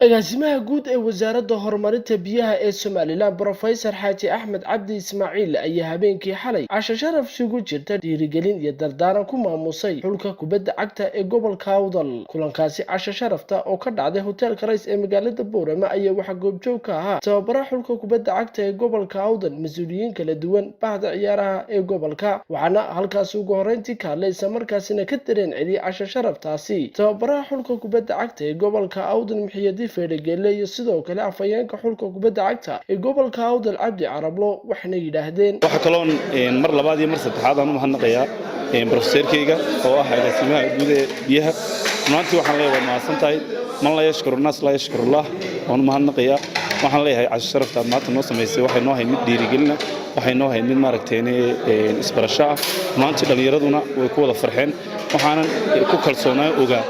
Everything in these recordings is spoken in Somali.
agaasimaha guud ee wasaaradda horumarinta biyaha ee Somaliland Professor Xaaji Axmed Cabdi Ismaaciil ayaa habeenkii xalay casho sharaf isugu jirta dhiirigelin iyo dardaaran ku maamusay xulka kubadda cagta ee gobolka Awdal. Kulankaasi casho sharafta oo ka dhacday hotelka Rays ee magaalada Boorama ayaa waxa goobjoog ka ahaa tababaraha xulka kubadda cagta ee gobolka Awdal, mas'uuliyiin kala duwan, bahda ciyaaraha ee gobolka. Waxaana halkaas ugu horeyntii ka hadlay isla markaasina ka dareen celiyay casho sharaftaasi tababaraha xulka kubadda cagta ee gobolka Awdal Maxiyadi Fedegele iyo sidoo kale afayeenka xulka kubadda cagta ee gobolka Awdal Cabdi Carablo waxna yiraahdeen waxa kaloon mar labaad iyo mar saddexaad aan u mahadnaqayaa professorkayga oo ah agaasimaha guud ee biyaha. maanta waxaan leeyahay maasantahay man la yashkuru nas la yashkurullah waan mahadnaqayaa. waxaan leeyahay casho sharafta maanta noo sameysay waxay noo hayn mid dhiirigelina, waxay noo hayn mid maaragtayna isbarasho ah. maanta dhalinyaraduna way ku wada farxeen, waxaanan ku kalsoonaa ogaa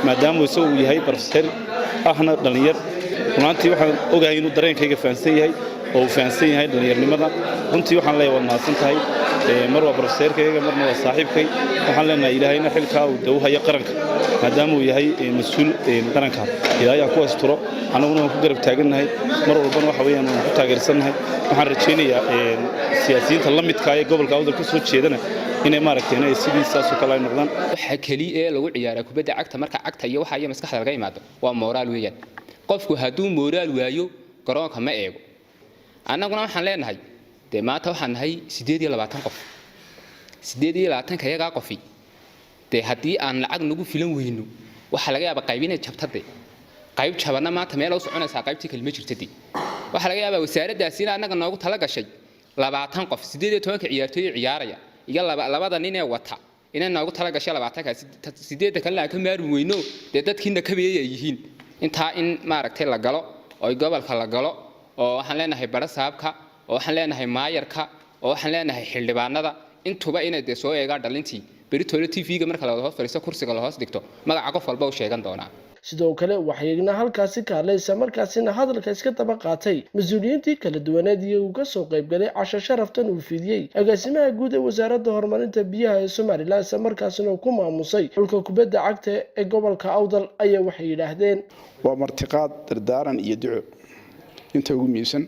maadaama isagu yahay professor ahna dhalinyar. runtii waxaan ogahay inuu dareenkayga fahansan yahay oo fahansan yahay dhalinyarnimada. runtii waxaan leeyahay waad mahadsantahay mar waa professorkayga marna waa saaxiibkay. waxaan leenahay ilaahayna xilkaa uu dawhayo qaranka maadaama uu yahay mas'uul qaranka, ilaahay ku asturo. anaguna waan ku garab taagannahay mar walbana waxa weeyaan waan ku taageersannahay. waxaan rajaynayaa siyaasiyiinta la midka ah ee gobolka Awdal ka soo jeedana inay maaragtayna sidiisaas oo kale ay noqdaan. waxa kaliya ee lagu ciyaaraa kubadda cagta marka cagta iyo waxa ay maskaxda laga yimaado waa moraal weeyaan. qofku hadduu moraal waayo garoonka ma eego. annaguna waxaan leenahay maanta waxaan nahay 28 qof. 28 kayaga qofi haddii aan lacag nagu filan weyno waxa laga yaabaa qaybinay jabtade qayb jabana maanta meel u soconaysa qaybtii kalma jirtay. waxa laga yaabaa wasaaraddaasi in annaga noogu tala gashay 20 qof 18 ciyaartooy ciyaaraya iyo labada nin ee wata inay noogu tala gashay 20 8 kale ka maarmi weyno dadkiina ka beeyay yihiin inta in maaragtay la galo oo gobolka la galo oo waxaan leenahay barasaabka oo waxaan leenahay maayarka oo waxaan leenahay xildhibaanada intuba inay soo eegaan dhalintii beritoole TV-ga marka la hoos fariisto kursiga la hoos dhigto magaca qof walba uu sheegan doonaa. sidoo kale waxayna halkaasi ka hadlaysa markaasina hadalka iska daba qaatay mas'uuliyiintii kala duwaneed iyo uga soo qayb galay casho sharaftan uu fidiyay agaasimaha guud ee wasaaradda horumarinta biyaha ee Somaliland isla markaasina ku maamusay xulka kubadda cagta ee gobolka Awdal ayaa waxay yiraahdeen waa martiqaad dardaaran iyo duco inta ugu miisan.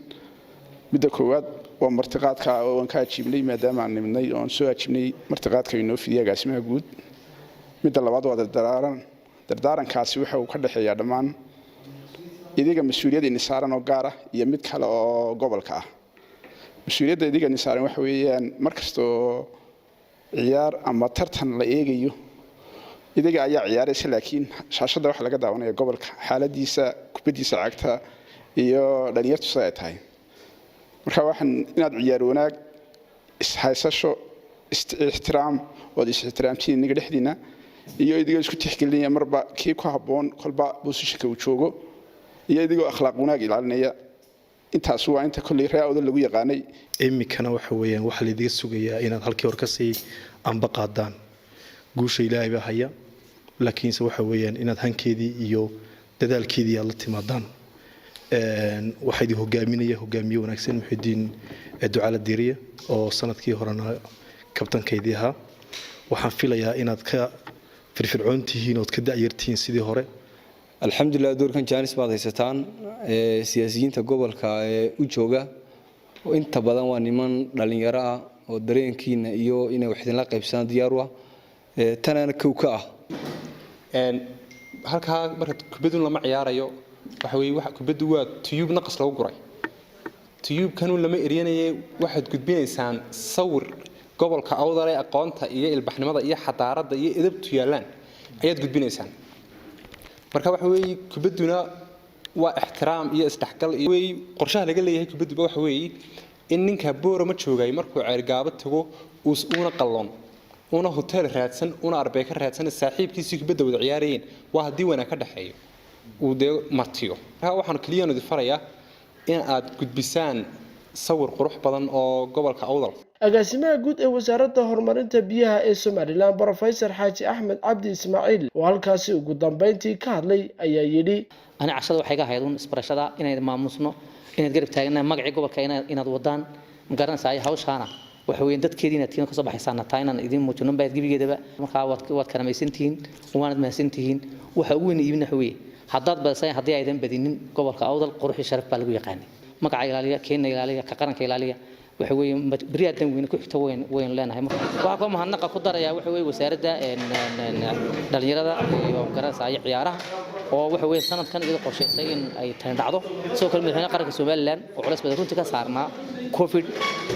midda koowaad waa martiqaadka oo aan ka ajiibnay maadaama aan nimnay oo aan soo ajiibnay martiqaadka inoo fidiyay agaasimaha guud. midda labaad waa dardaarankaasi waxa uu ka dhaxeeyaa dhammaan idiga mas'uuliyadda nisaaran oo gaar ah iyo mid kale oo gobolka ah. mas'uuliyadda idiga nisaaran waxa weeyaan markastoo ciyaar ama tartan la eegayo idiga ayaa ciyaaraysa, laakiin shaashada waxa laga daawanaya gobolka xaaladiisa kubadiisa cagta iyo dhalinyartu sida ay tahay. marka waxaan inaad ciyaar wanaag ishaysasho ixtiraam oo is-ixtiraamtiin niga dhexdiina iyo idiga isku tixgelinaya marba kii ku haboon kolba positionka uu joogo iyo idigoo akhlaaq wanaag ilaalinaya. intaas waa inta kulli raayada lagu yaqaanay. imikana waxa weeyaan waxa la idiga sugayaa inaad halkii hor ka sii amba qaadaan. guusha Ilaahay baa haya, laakiinse waxa weeyaan inaad hankeedii iyo dadaalkeedii aad la timaadaan. waxa idin hogaamiye wanaagsan Muxidiin Ducaale Diiriye oo sanadkii horena kabtankeedii ahaa. waxaan filayaa inaad ka firfircoontihiin oo ka daayirtiin sidii hore. alxamdulillah doorkan jaanis baad haysataan siyaasiyiinta gobolka ee u jooga inta badan waa niman dhalinyaro ah oo dareenkiina iyo inay wax idin la qaybsadaan diyaar u ah tanana kowka ah. halka marka kubaddu lama ciyaarayo waxa weey wax kubaddu waa tiyub naqas lagu guray. tiyub kanu lama eryanayay waxaad gudbinaysaan sawir gobolka Awdal ee aqoonta iyo ilbaxnimada iyo xadaaradda iyo edebtu yaalaan ayaad gudbinaysaan. marka waxa weey kubadduna waa ixtiraam iyo isdhaxgal iyo weey qorshaha laga leeyahay kubaddu waxa weey in ninka Boorama joogay markuu ceergaabo tago una qalloon una hotel raadsan una arbay ka raadsan saaxiibkiisii kubadda wada ciyaarayeen waa hadii wanaag ka dhaxeeyo uu martiyo. waxaan kaliya nadi farayaa in aad gudbisaan sawir qurux badan oo gobolka Awdal. agaasimaha guud ee wasaaradda horumarinta biyaha ee Somaliland Professor Xaaji Axmed Cabdi Ismaaciil oo halkaasi ugu dambeyntii ka hadlay ayaa yiri ana cashada waxay ka hay'adun isbarashada inay maamusno inaad garab taagna magaca gobolka inaad wadaan magaranaysaa hawshaana waxa weeyaan dadkeedina tiin ka soo baxaysan taaynan idin muujino baad gibigeedaba marka waad karamaysantiin waanad maasantiin waxa ugu weyn ibna xawee haddaad badisay haddii aydan badinin gobolka awdal quruxii sharaf baa lagu yaqaanay magaca ilaaliya keena ilaaliya ka qaranka ilaaliya waxa weeye bariyadan weyn ku xigta weyn leenahay waxa ka mahadnaqa ku daraya waxa weeye wasaaradda dhalinyarada iyo garanaysa ciyaaraha oo waxa weeye sanadkan iyada qorsheysay in ay tan dhacdo soo kale madaxweynaha qaranka Soomaaliland oo culays badan runtii ka saarnaa covid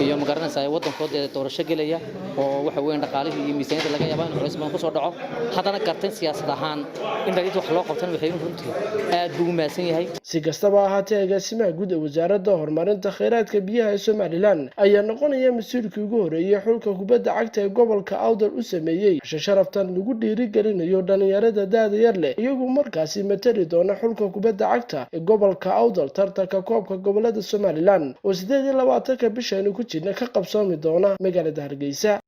iyo magaranaysa wadankooda doorasho galaya oo waxa weeye dhaqaalihii iyo miisaaniyada laga yaabaa in culays badan ku soo dhaco haddana gartan siyaasad ahaan in dhalid wax loo qabtan waxay runtii aad buu maasan yahay si kastaba ahaatee agaasimaha guud ee wasaaradda horumarinta kheyraadka biyaha ee Soomaaliland ayaa noqonaya mas'uulkii ugu horeeyay xulka kubadda cagta ee gobolka Awdal u sameeyay sharaftan lagu dhiirigelinayo dhalinyarada daada yar leh iyagu markaasi matali doona xulka kubadda cagta ee gobolka Awdal tartanka koobka gobolada Soomaaliland oo 28 bishan ku jirna ka qabsoomi doona magaalada Hargeysa.